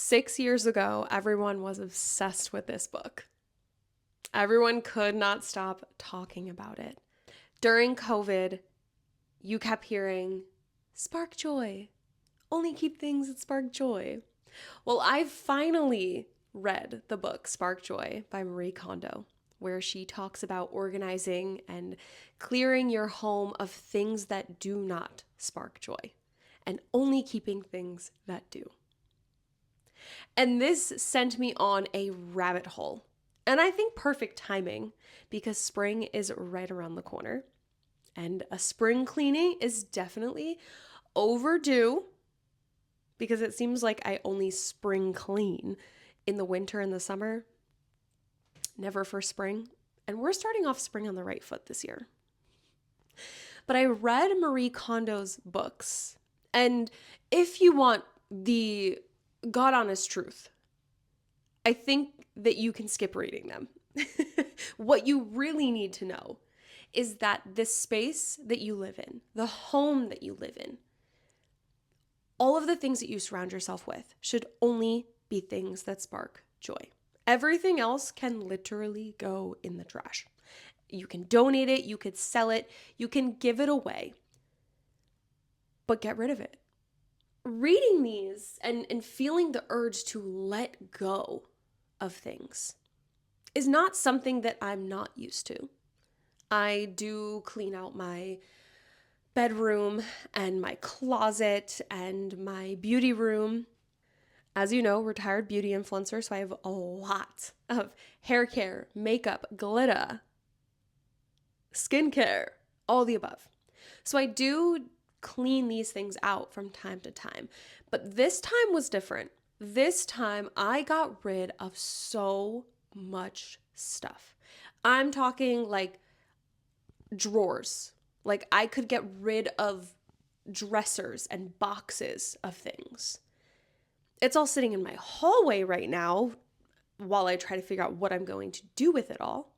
6 years ago, everyone was obsessed with this book. Everyone could not stop talking about it. During COVID, you kept hearing, spark joy. Only keep things that spark joy. Well, I finally read the book Spark Joy by Marie Kondo, where she talks about organizing and clearing your home of things that do not spark joy and only keeping things that do. And this sent me on a rabbit hole. And I think perfect timing because spring is right around the corner. And a spring cleaning is definitely overdue because it seems like I only spring clean in the winter and the summer, never for spring. And we're starting off spring on the right foot this year. But I read Marie Kondo's books. And if you want the God honest truth, I think that you can skip reading them. What you really need to know is that this space that you live in, the home that you live in, all of the things that you surround yourself with should only be things that spark joy. Everything else can literally go in the trash. You can donate it, you could sell it, you can give it away, but get rid of it. Reading these and feeling the urge to let go of things is not something that I'm not used to. I do clean out my bedroom and my closet and my beauty room. As you know, retired beauty influencer, so I have a lot of hair care, makeup, glitter, skincare, all the above. So I do clean these things out from time to time. But this time was different. This time I got rid of so much stuff. I'm talking like drawers. Like I could get rid of dressers and boxes of things. It's all sitting in my hallway right now while I try to figure out what I'm going to do with it all.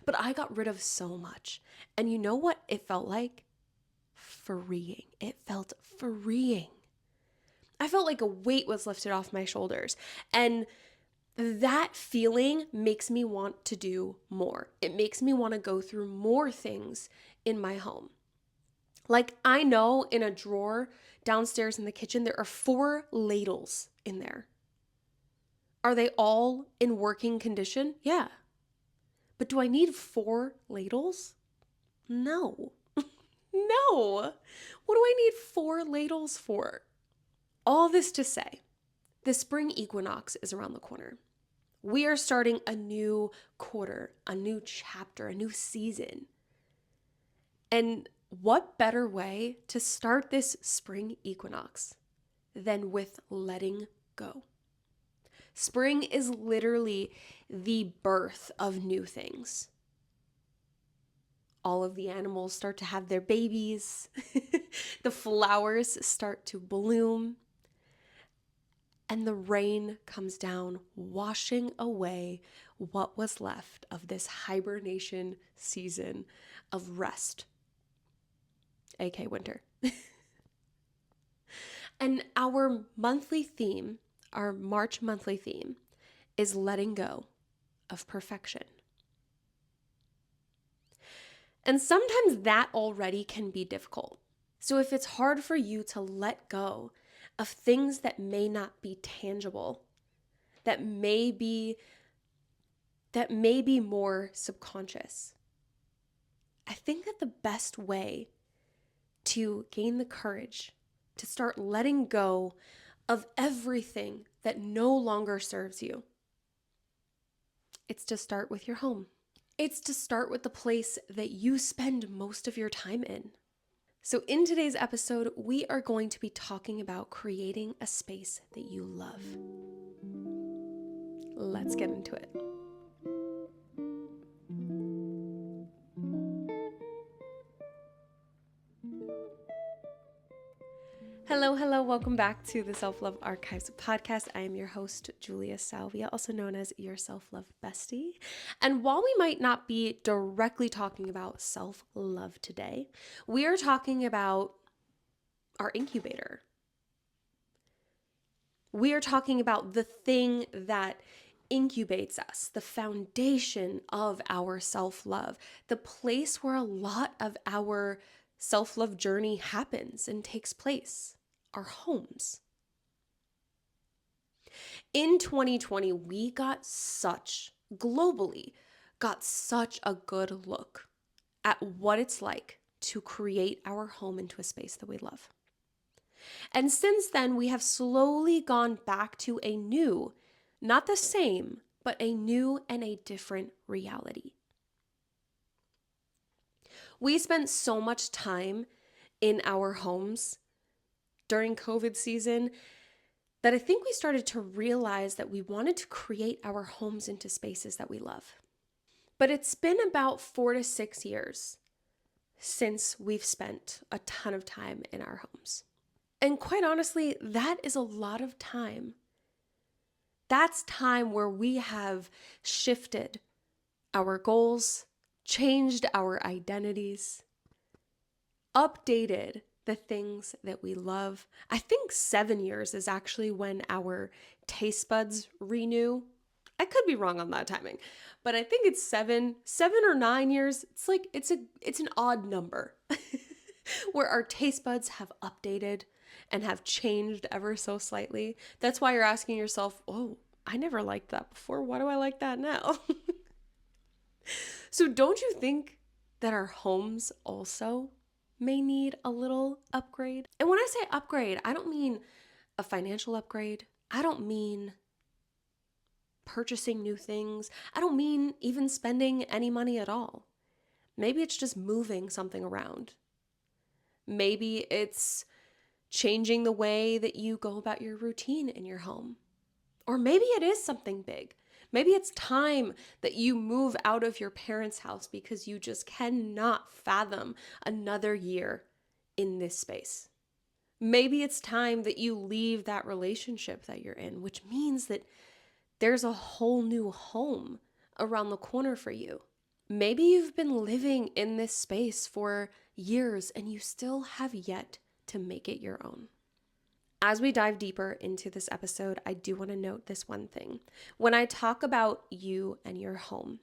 But I got rid of so much. And you know what it felt like? Freeing. It felt freeing. I felt like a weight was lifted off my shoulders. And that feeling makes me want to do more. It makes me want to go through more things in my home. Like I know in a drawer downstairs in the kitchen, there are 4 ladles in there. Are they all in working condition? Yeah. But do I need 4 ladles? No. No. What do I need 4 ladles for? All this to say, the spring equinox is around the corner. We are starting a new quarter, a new chapter, a new season. And what better way to start this spring equinox than with letting go? Spring is literally the birth of new things. All of the animals start to have their babies. The flowers start to bloom. And the rain comes down, washing away what was left of this hibernation season of rest, aka winter. And our monthly theme, our March monthly theme, is letting go of perfection. And sometimes that already can be difficult. So if it's hard for you to let go of things that may not be tangible, that may be more subconscious, I think that the best way to gain the courage to start letting go of everything that no longer serves you, it's to start with your home. It's to start with the place that you spend most of your time in. So in today's episode, we are going to be talking about creating a space that you love. Let's get into it. Hello, welcome back to the Self-Love Archives podcast. I am your host, Julia Salvia, also known as your self-love bestie. And while we might not be directly talking about self-love today, we are talking about our incubator. We are talking about the thing that incubates us, the foundation of our self-love, the place where a lot of our self-love journey happens and takes place, our homes. In 2020, we globally got such a good look at what it's like to create our home into a space that we love. And since then, we have slowly gone back to a new, not the same, but a new and a different reality. We spent so much time in our homes during COVID season that I think we started to realize that we wanted to create our homes into spaces that we love. But it's been about 4 to 6 years since we've spent a ton of time in our homes. And quite honestly, that is a lot of time. That's time where we have shifted our goals, changed our identities, updated the things that we love. I think 7 years is actually when our taste buds renew. I could be wrong on that timing, but I think it's 7 or 9 years. It's like, it's an odd number where our taste buds have updated and have changed ever so slightly. That's why you're asking yourself, oh, I never liked that before. Why do I like that now? So don't you think that our homes also may need a little upgrade? And when I say upgrade, I don't mean a financial upgrade. I don't mean purchasing new things. I don't mean even spending any money at all. Maybe it's just moving something around. Maybe it's changing the way that you go about your routine in your home. Or maybe it is something big. Maybe it's time that you move out of your parents' house because you just cannot fathom another year in this space. Maybe it's time that you leave that relationship that you're in, which means that there's a whole new home around the corner for you. Maybe you've been living in this space for years and you still have yet to make it your own. As we dive deeper into this episode, I do want to note this one thing. When I talk about you and your home,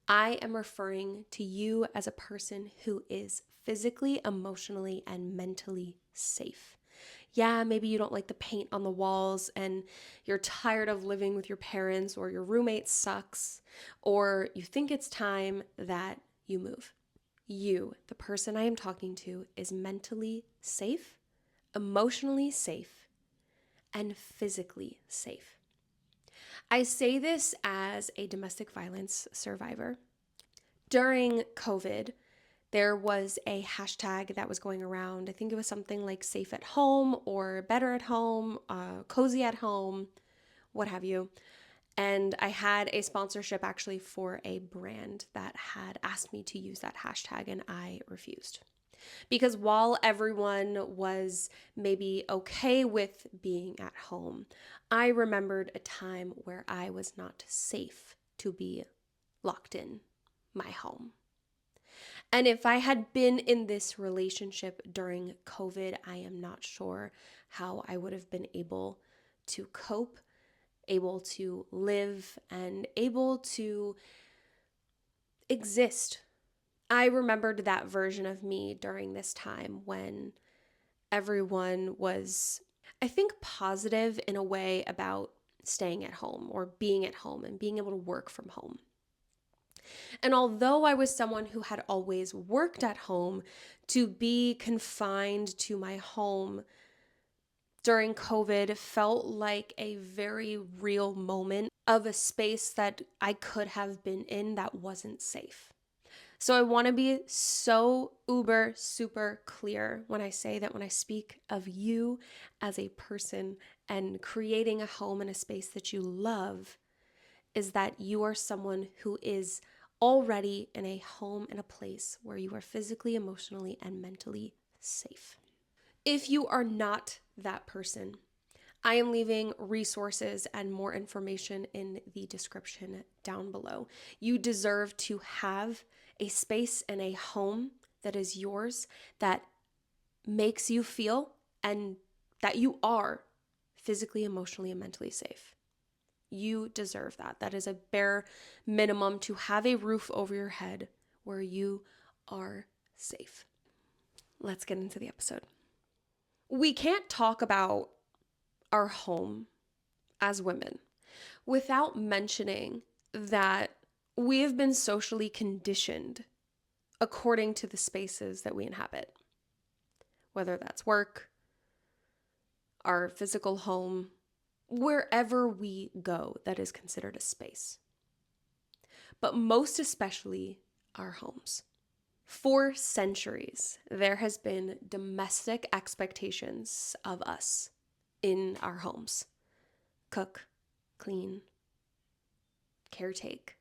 I am referring to you as a person who is physically, emotionally, and mentally safe. Yeah, maybe you don't like the paint on the walls and you're tired of living with your parents, or your roommate sucks, or you think it's time that you move. You, the person I am talking to, is mentally safe, emotionally safe, and physically safe. I say this as a domestic violence survivor. During COVID, there was a hashtag that was going around. I think it was something like safe at home or better at home, cozy at home, what have you. And I had a sponsorship actually for a brand that had asked me to use that hashtag, and I refused. Because while everyone was maybe okay with being at home, I remembered a time where I was not safe to be locked in my home. And if I had been in this relationship during COVID, I am not sure how I would have been able to cope, able to live, and able to exist. I remembered that version of me during this time when everyone was, I think, positive in a way about staying at home or being at home and being able to work from home. And although I was someone who had always worked at home, to be confined to my home during COVID felt like a very real moment of a space that I could have been in that wasn't safe. So I want to be so uber super clear when I say that when I speak of you as a person and creating a home and a space that you love, is that you are someone who is already in a home and a place where you are physically, emotionally, and mentally safe. If you are not that person, I am leaving resources and more information in the description down below. You deserve to have a space and a home that is yours, that makes you feel and that you are physically, emotionally, and mentally safe. You deserve that. That is a bare minimum to have a roof over your head where you are safe. Let's get into the episode. We can't talk about our home as women without mentioning that we have been socially conditioned according to the spaces that we inhabit, whether that's work, our physical home, wherever we go that is considered a space, but most especially our homes. For centuries, there has been domestic expectations of us in our homes. Cook, clean, caretake.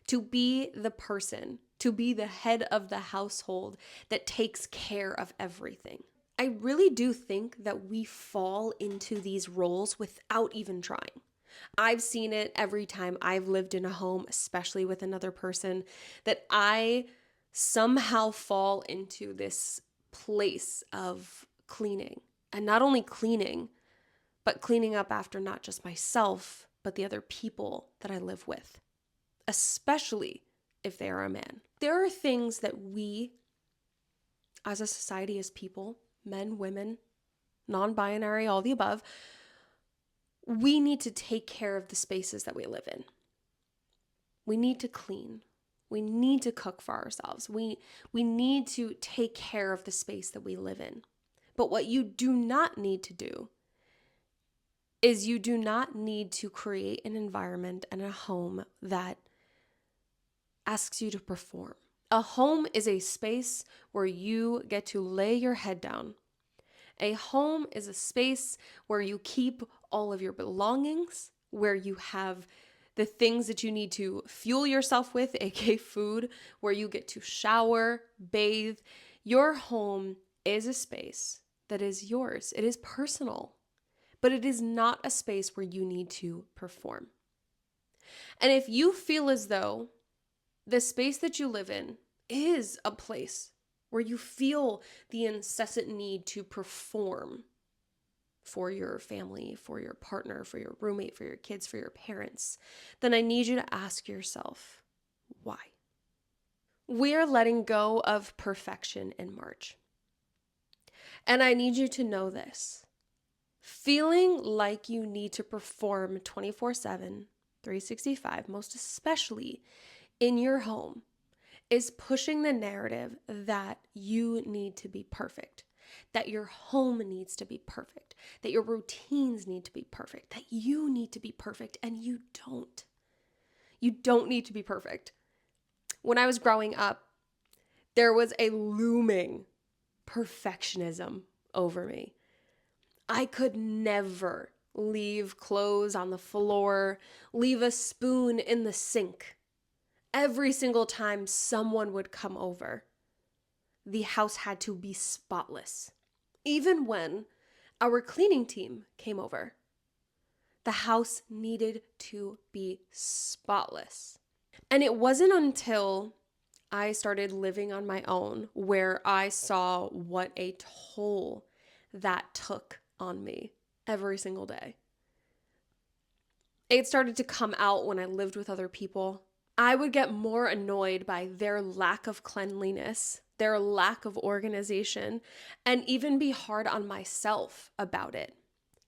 To be the person, to be the head of the household that takes care of everything. I really do think that we fall into these roles without even trying. I've seen it every time I've lived in a home, especially with another person, that I somehow fall into this place of cleaning. And not only cleaning, but cleaning up after not just myself, but the other people that I live with, especially if they are a man. There are things that we, as a society, as people, men, women, non-binary, all the above, we need to take care of the spaces that we live in. We need to clean. We need to cook for ourselves. We need to take care of the space that we live in. But what you do not need to do is you do not need to create an environment and a home that asks you to perform. A home is a space where you get to lay your head down. A home is a space where you keep all of your belongings, where you have the things that you need to fuel yourself with, aka food, where you get to shower, bathe. Your home is a space that is yours. It is personal, but it is not a space where you need to perform. And if you feel as though the space that you live in is a place where you feel the incessant need to perform for your family, for your partner, for your roommate, for your kids, for your parents, then I need you to ask yourself, why? We are letting go of perfection in March. And I need you to know this. Feeling like you need to perform 24/7, 365, most especially in your home, is pushing the narrative that you need to be perfect, that your home needs to be perfect, that your routines need to be perfect, that you need to be perfect, and you don't. You don't need to be perfect. When I was growing up, there was a looming perfectionism over me. I could never leave clothes on the floor, leave a spoon in the sink. Every single time someone would come over, the house had to be spotless. Even when our cleaning team came over, the house needed to be spotless. And it wasn't until I started living on my own where I saw what a toll that took on me every single day. It started to come out when I lived with other people. I would get more annoyed by their lack of cleanliness, their lack of organization, and even be hard on myself about it,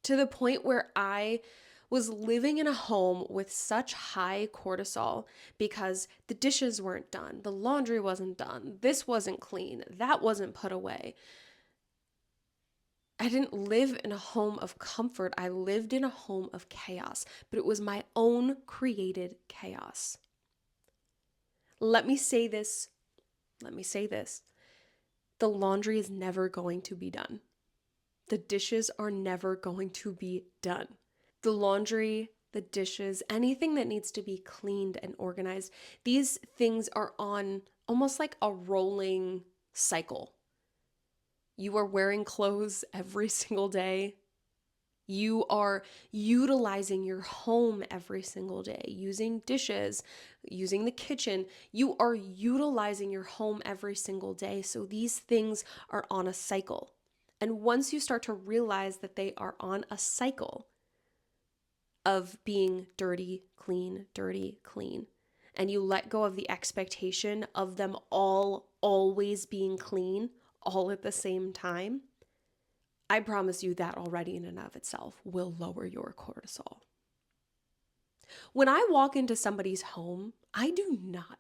to the point where I was living in a home with such high cortisol because the dishes weren't done, the laundry wasn't done, this wasn't clean, that wasn't put away. I didn't live in a home of comfort. I lived in a home of chaos, but it was my own created chaos. Let me say this. The laundry is never going to be done. The dishes are never going to be done. The laundry, the dishes, anything that needs to be cleaned and organized, these things are on almost like a rolling cycle. You are wearing clothes every single day. You are utilizing your home every single day, using dishes, using the kitchen. You are utilizing your home every single day. So these things are on a cycle. And once you start to realize that they are on a cycle of being dirty, clean, and you let go of the expectation of them all always being clean all at the same time, I promise you that already in and of itself will lower your cortisol. When I walk into somebody's home, I do not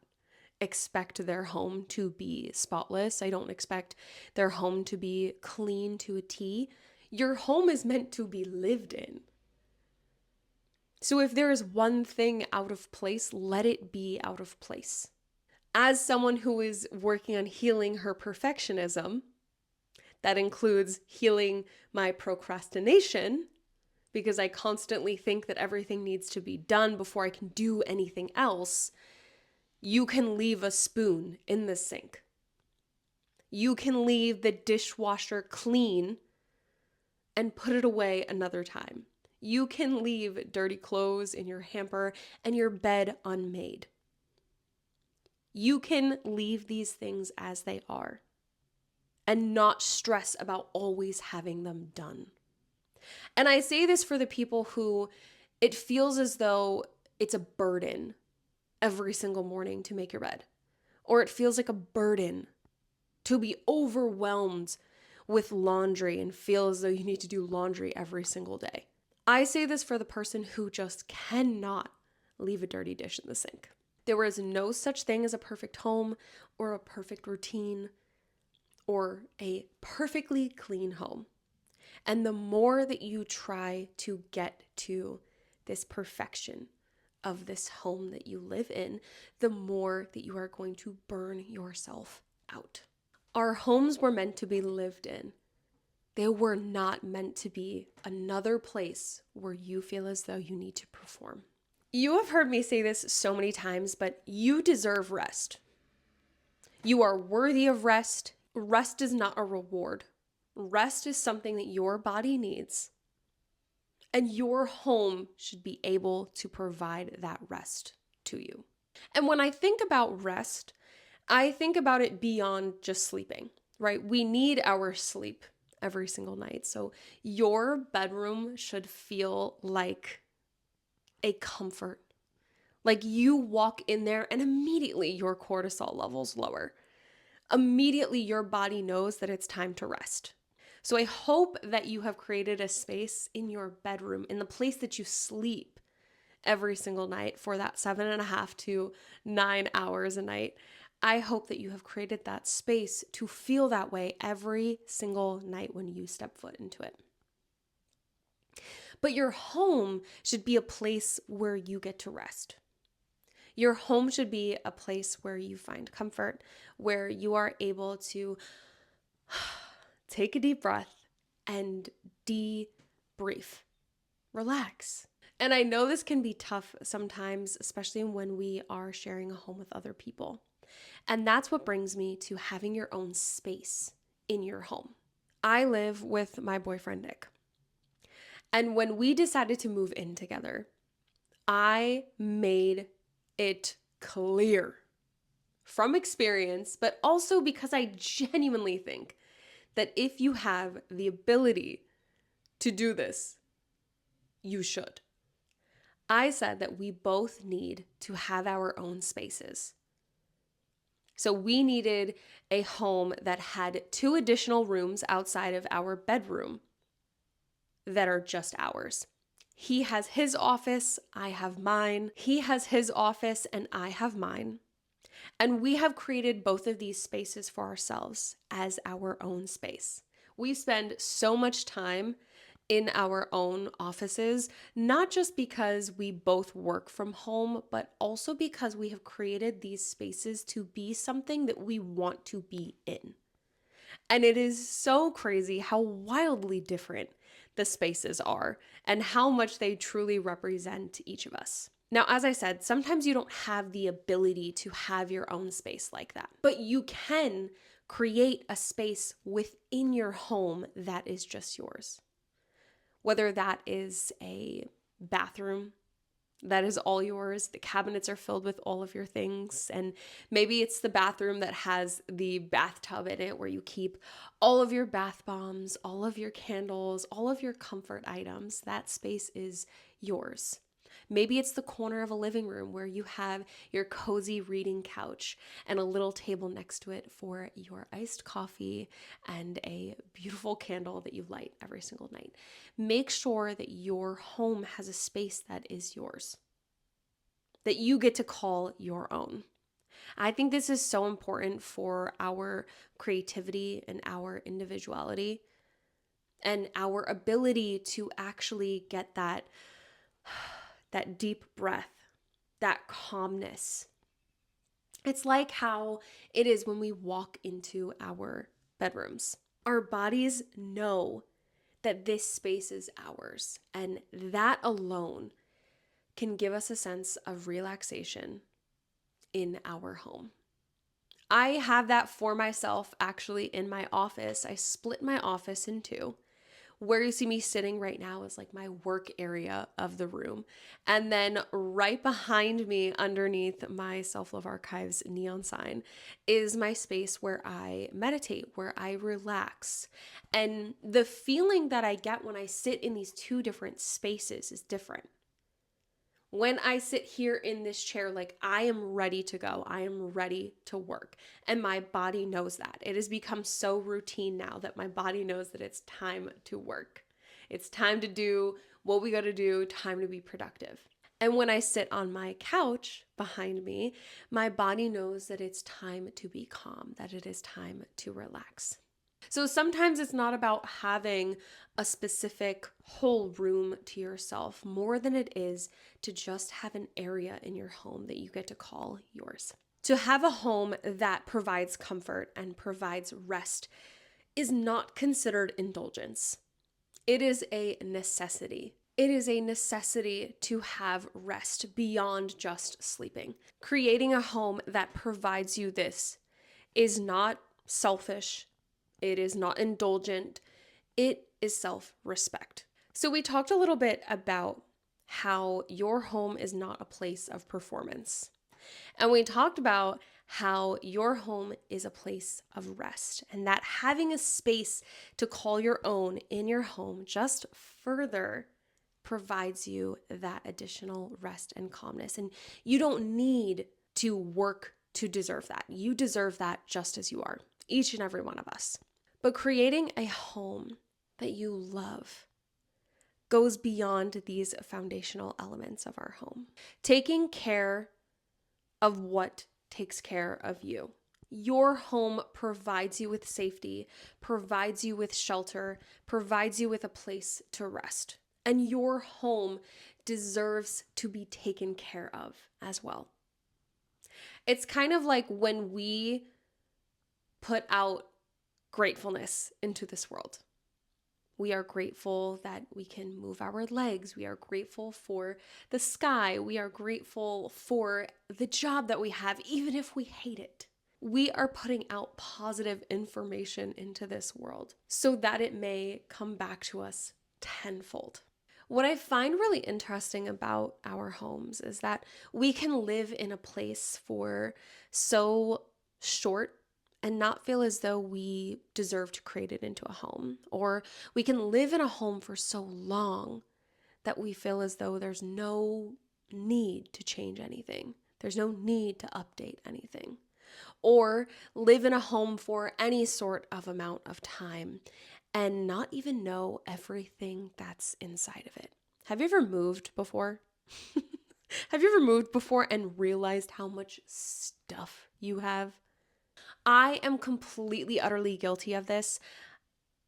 expect their home to be spotless. I don't expect their home to be clean to a T. Your home is meant to be lived in. So if there is one thing out of place, let it be out of place. As someone who is working on healing her perfectionism, that includes healing my procrastination, because I constantly think that everything needs to be done before I can do anything else. You can leave a spoon in the sink. You can leave the dishwasher clean and put it away another time. You can leave dirty clothes in your hamper and your bed unmade. You can leave these things as they are and not stress about always having them done. And I say this for the people who it feels as though it's a burden every single morning to make your bed, or it feels like a burden to be overwhelmed with laundry and feel as though you need to do laundry every single day. I say this for the person who just cannot leave a dirty dish in the sink. There is no such thing as a perfect home or a perfect routine or a perfectly clean home. And the more that you try to get to this perfection of this home that you live in, the more that you are going to burn yourself out. Our homes were meant to be lived in. They were not meant to be another place where you feel as though you need to perform. You have heard me say this so many times, but you deserve rest. You are worthy of rest. Rest is not a reward. Rest is something that your body needs. And your home should be able to provide that rest to you. And when I think about rest, I think about it beyond just sleeping, right? We need our sleep every single night. So your bedroom should feel like a comfort. Like you walk in there and immediately your cortisol levels lower. Immediately your body knows that it's time to rest. So I hope that you have created a space in your bedroom, in the place that you sleep every single night for that 7.5 to 9 hours a night. I hope that you have created that space to feel that way every single night when you step foot into it. But your home should be a place where you get to rest. Your home should be a place where you find comfort, where you are able to take a deep breath and debrief, relax. And I know this can be tough sometimes, especially when we are sharing a home with other people. And that's what brings me to having your own space in your home. I live with my boyfriend, Nick. And when we decided to move in together, I made it clear from experience, but also because I genuinely think that if you have the ability to do this, you should. I said that we both need to have our own spaces. So we needed a home that had 2 additional rooms outside of our bedroom that are just ours. He has his office, I have mine. He has his office and I have mine. And we have created both of these spaces for ourselves as our own space. We spend so much time in our own offices, not just because we both work from home, but also because we have created these spaces to be something that we want to be in. And it is so crazy how wildly different the spaces are and how much they truly represent each of us. Now, as I said, sometimes you don't have the ability to have your own space like that, but you can create a space within your home that is just yours. Whether that is a bathroom, that is all yours. The cabinets are filled with all of your things. And maybe it's the bathroom that has the bathtub in it where you keep all of your bath bombs, all of your candles, all of your comfort items. That space is yours. Maybe it's the corner of a living room where you have your cozy reading couch and a little table next to it for your iced coffee and a beautiful candle that you light every single night. Make sure that your home has a space that is yours, that you get to call your own. I think this is so important for our creativity and our individuality and our ability to actually get that deep breath, that calmness. It's like how it is when we walk into our bedrooms. Our bodies know that this space is ours, and that alone can give us a sense of relaxation in our home. I have that for myself actually in my office. I split my office in two. Where you see me sitting right now is like my work area of the room. And then right behind me, underneath my Self-Love Archives neon sign, is my space where I meditate, where I relax. And the feeling that I get when I sit in these two different spaces is different. When I sit here in this chair, like I am ready to go, I am ready to work. And my body knows that. It has become so routine now that my body knows that it's time to work. It's time to do what we got to do, time to be productive. And when I sit on my couch behind me, my body knows that it's time to be calm, that it is time to relax. So sometimes it's not about having a specific whole room to yourself more than it is to just have an area in your home that you get to call yours. To have a home that provides comfort and provides rest is not considered indulgence. It is a necessity. It is a necessity to have rest beyond just sleeping. Creating a home that provides you this is not selfish. It is not indulgent. It is self-respect. So we talked a little bit about how your home is not a place of performance. And we talked about how your home is a place of rest, and that having a space to call your own in your home just further provides you that additional rest and calmness. And you don't need to work to deserve that. You deserve that just as you are, each and every one of us. But creating a home that you love goes beyond these foundational elements of our home. Taking care of what takes care of you. Your home provides you with safety, provides you with shelter, provides you with a place to rest. And your home deserves to be taken care of as well. It's kind of like when we put out gratefulness into this world. We are grateful that we can move our legs. We are grateful for the sky. We are grateful for the job that we have, even if we hate it. We are putting out positive information into this world so that it may come back to us tenfold. What I find really interesting about our homes is that we can live in a place for so short and not feel as though we deserve to create it into a home. Or we can live in a home for so long that we feel as though there's no need to change anything. There's no need to update anything. Or live in a home for any sort of amount of time and not even know everything that's inside of it. Have you ever moved before? Have you ever moved before and realized how much stuff you have? I am completely, utterly guilty of this.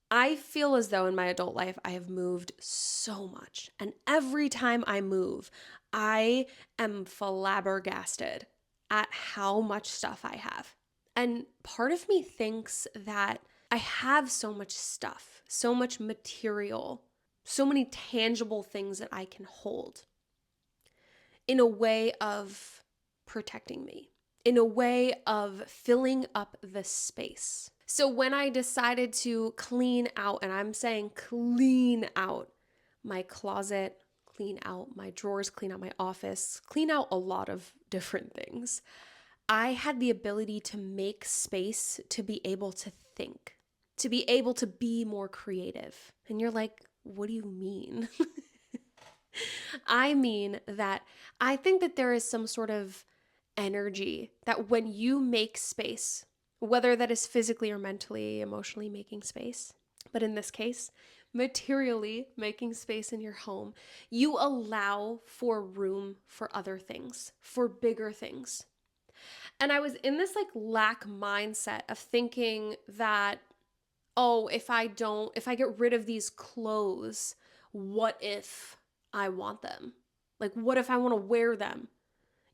I feel as though in my adult life, I have moved so much. And every time I move, I am flabbergasted at how much stuff I have. And part of me thinks that I have so much stuff, so much material, so many tangible things that I can hold in a way of protecting me, in a way of filling up the space. So when I decided to clean out, and I'm saying clean out my closet, clean out my drawers, clean out my office, clean out a lot of different things, I had the ability to make space to be able to think, to be able to be more creative. And you're like, what do you mean? I mean that I think that there is some sort of energy that when you make space, whether that is physically or mentally, emotionally making space, but in this case, materially making space in your home, you allow for room for other things, for bigger things. And I was in this like lack mindset of thinking that, oh, if I get rid of these clothes, what if I want them? Like, what if I want to wear them?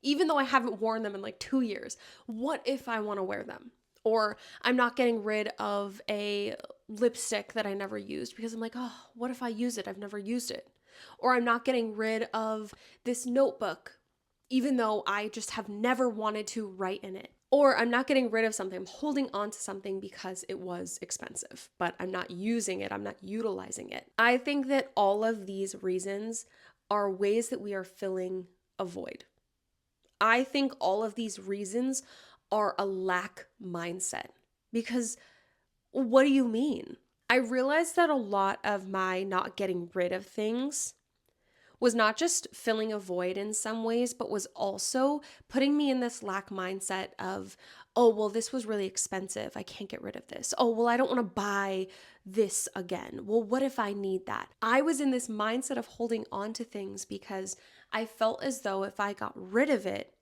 Even though I haven't worn them in like 2 years, what if I want to wear them? Or I'm not getting rid of a lipstick that I never used because I'm like, oh, what if I use it? I've never used it. Or I'm not getting rid of this notebook, even though I just have never wanted to write in it. Or I'm not getting rid of something. I'm holding on to something because it was expensive, but I'm not using it. I'm not utilizing it. I think that all of these reasons are ways that we are filling a void. I think all of these reasons are a lack mindset. Because what do you mean? I realized that a lot of my not getting rid of things was not just filling a void in some ways, but was also putting me in this lack mindset of, oh, well, this was really expensive. I can't get rid of this. Oh, well, I don't want to buy this again. Well, what if I need that? I was in this mindset of holding on to things because I felt as though if I got rid of it,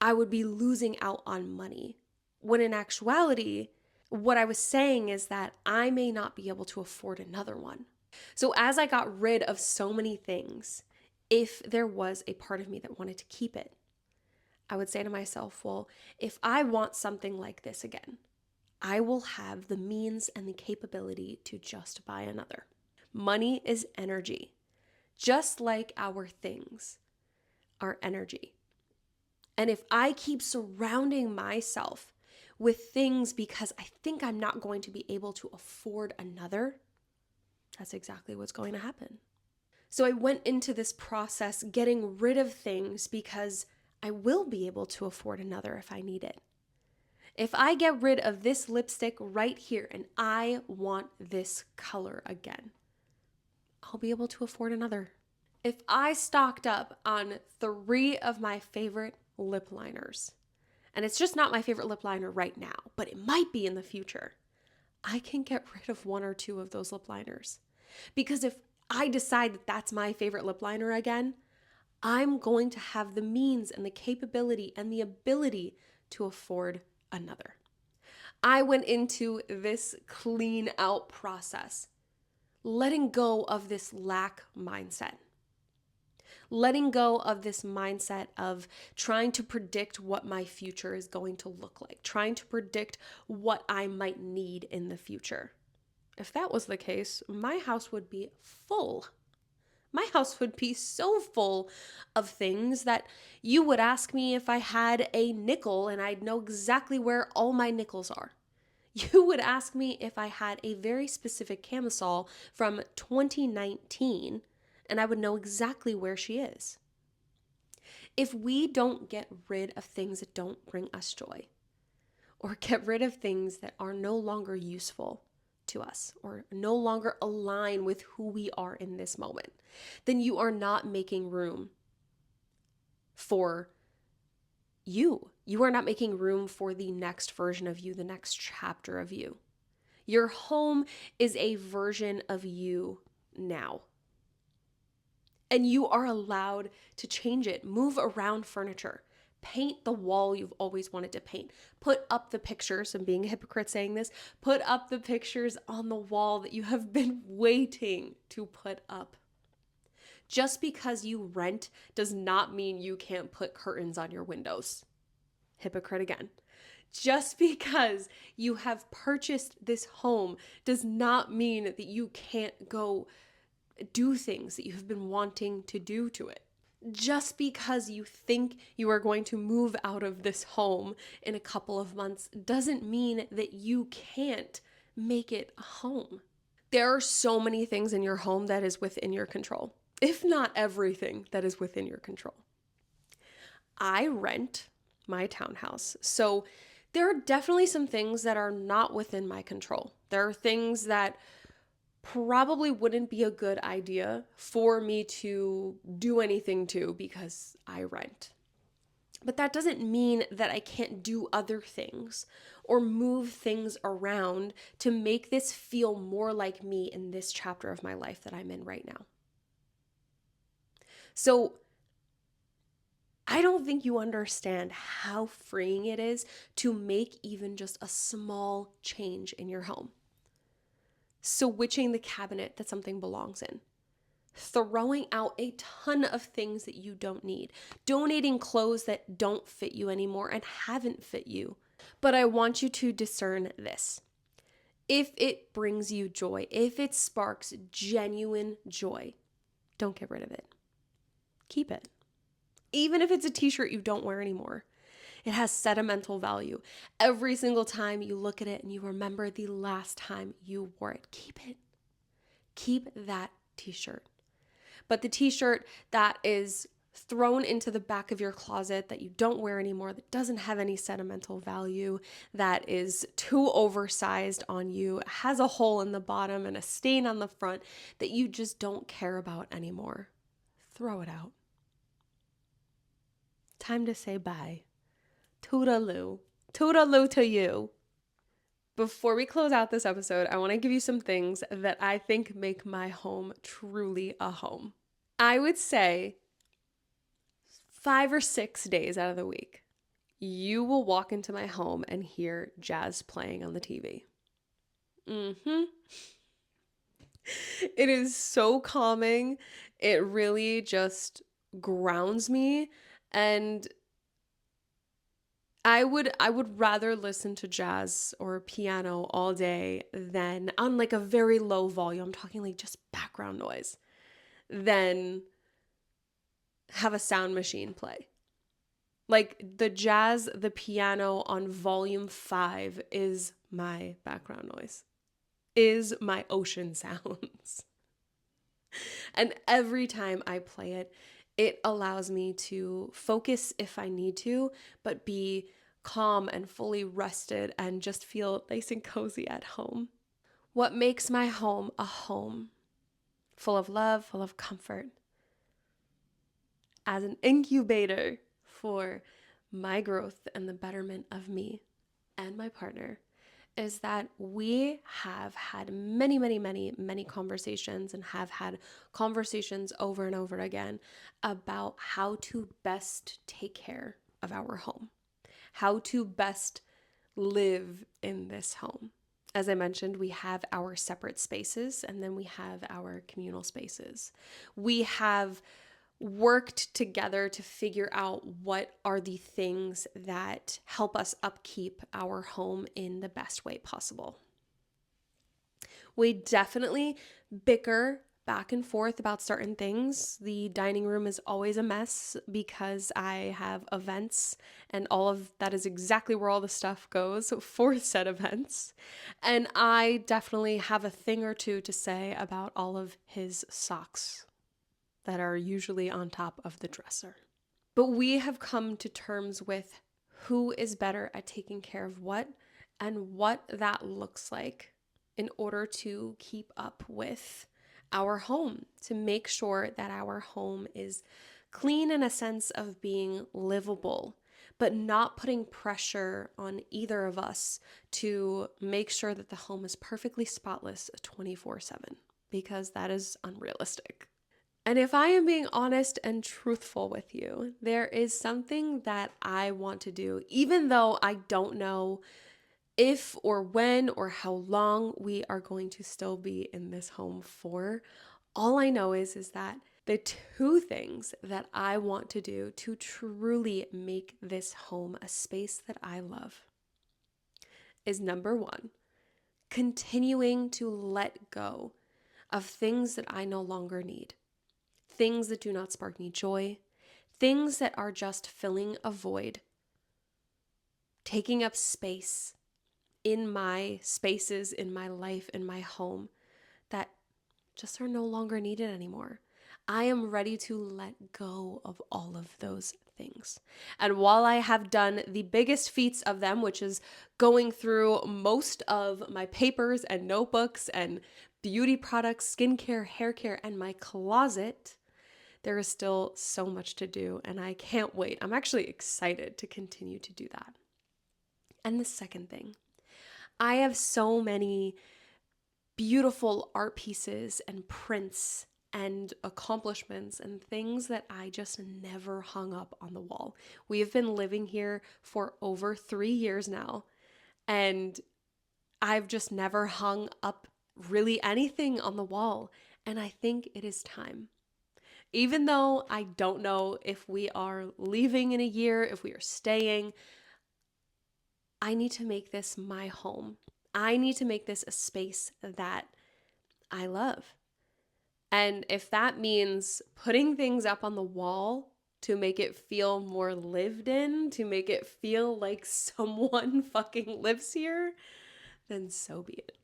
I would be losing out on money. When in actuality, what I was saying is that I may not be able to afford another one. So as I got rid of so many things, if there was a part of me that wanted to keep it, I would say to myself, well, if I want something like this again, I will have the means and the capability to just buy another. Money is energy, just like our things are energy. And if I keep surrounding myself with things because I think I'm not going to be able to afford another, that's exactly what's going to happen. So I went into this process getting rid of things because I will be able to afford another if I need it. If I get rid of this lipstick right here and I want this color again, I'll be able to afford another. If I stocked up on 3 of my favorite lip liners, and it's just not my favorite lip liner right now, but it might be in the future, I can get rid of 1 or 2 of those lip liners. Because if I decide that that's my favorite lip liner again, I'm going to have the means and the capability and the ability to afford another. I went into this clean out process, letting go of this lack mindset. Letting go of this mindset of trying to predict what my future is going to look like, trying to predict what I might need in the future. If that was the case, my house would be full. My house would be so full of things that you would ask me if I had a nickel and I'd know exactly where all my nickels are. You would ask me if I had a very specific camisole from 2019 and I would know exactly where she is. If we don't get rid of things that don't bring us joy, or get rid of things that are no longer useful to us, or no longer align with who we are in this moment, then you are not making room for you. You are not making room for the next version of you, the next chapter of you. Your home is a version of you now. And you are allowed to change it, move around furniture, paint the wall you've always wanted to paint, put up the pictures, I'm being a hypocrite saying this, put up the pictures on the wall that you have been waiting to put up. Just because you rent does not mean you can't put curtains on your windows. Hypocrite again. Just because you have purchased this home does not mean that you can't go do things that you have been wanting to do to it. Just because you think you are going to move out of this home in a couple of months doesn't mean that you can't make it a home. There are so many things in your home that is within your control. if not everything that is within your control. I rent my townhouse, so there are definitely some things that are not within my control. There are things that probably wouldn't be a good idea for me to do anything to because I rent. But that doesn't mean that I can't do other things or move things around to make this feel more like me in this chapter of my life that I'm in right now. So I don't think you understand how freeing it is to make even just a small change in your home. Switching the cabinet that something belongs in, throwing out a ton of things that you don't need, donating clothes that don't fit you anymore and haven't fit you. But I want you to discern this. If it brings you joy, if it sparks genuine joy, don't get rid of it. Keep it. Even if it's a t-shirt you don't wear anymore, it has sentimental value. Every single time you look at it and you remember the last time you wore it, keep it. Keep that t-shirt. But the t-shirt that is thrown into the back of your closet that you don't wear anymore, that doesn't have any sentimental value, that is too oversized on you, has a hole in the bottom and a stain on the front that you just don't care about anymore, throw it out. Time to say bye. Toodaloo. Toodaloo to you. Before we close out this episode, I want to give you some things that I think make my home truly a home. I would say 5 or 6 days out of the week, you will walk into my home and hear jazz playing on the TV. It is so calming. It really just grounds me, and I would rather listen to jazz or piano all day than on like a very low volume, I'm talking like just background noise, than have a sound machine play. Like the jazz, the piano on volume 5 is my background noise, is my ocean sounds. And every time I play it, it allows me to focus if I need to, but be calm and fully rested and just feel nice and cozy at home. What makes my home a home? Full of love, full of comfort. As an incubator for my growth and the betterment of me and my partner, is that we have had many conversations and have had conversations over and over again about how to best take care of our home, how to best live in this home. As I mentioned, we have our separate spaces and then we have our communal spaces. We have worked together to figure out what are the things that help us upkeep our home in the best way possible. We definitely bicker back and forth about certain things. The dining room is always a mess because I have events, and all of that is exactly where all the stuff goes for said events. And I definitely have a thing or two to say about all of his socks that are usually on top of the dresser. But we have come to terms with who is better at taking care of what and what that looks like in order to keep up with our home, to make sure that our home is clean in a sense of being livable, but not putting pressure on either of us to make sure that the home is perfectly spotless 24/7, because that is unrealistic. And if I am being honest and truthful with you, there is something that I want to do, even though I don't know if or when or how long we are going to still be in this home for. All I know is that the two things that I want to do to truly make this home a space that I love is, number one, continuing to let go of things that I no longer need. Things that do not spark me joy, things that are just filling a void, taking up space in my spaces, in my life, in my home, that just are no longer needed anymore. I am ready to let go of all of those things. And while I have done the biggest feats of them, which is going through most of my papers and notebooks and beauty products, skincare, hair care, and my closet, there is still so much to do, and I can't wait. I'm actually excited to continue to do that. And the second thing, I have so many beautiful art pieces and prints and accomplishments and things that I just never hung up on the wall. We have been living here for over 3 years now, and I've just never hung up really anything on the wall. And I think it is time. Even though I don't know if we are leaving in a year, if we are staying, I need to make this my home. I need to make this a space that I love. And if that means putting things up on the wall to make it feel more lived in, to make it feel like someone fucking lives here, then so be it.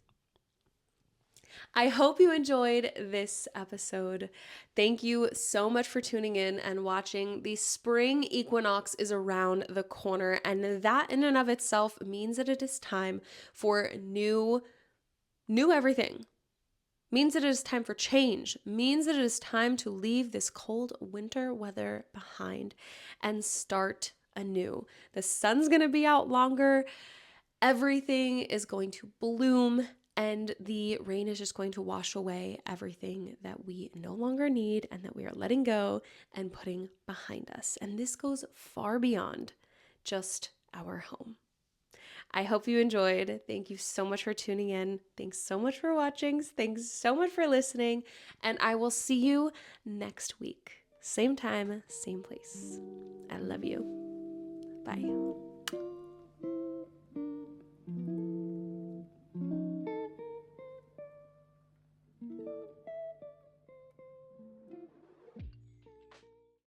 I hope you enjoyed this episode. Thank you so much for tuning in and watching. The spring equinox is around the corner, and that in and of itself means that it is time for new everything. Means that it is time for change. Means that it is time to leave this cold winter weather behind and start anew. The sun's going to be out longer. Everything is going to bloom, and the rain is just going to wash away everything that we no longer need and that we are letting go and putting behind us. And this goes far beyond just our home. I hope you enjoyed. Thank you so much for tuning in. Thanks so much for watching. Thanks so much for listening. And I will see you next week. Same time, same place. I love you. Bye.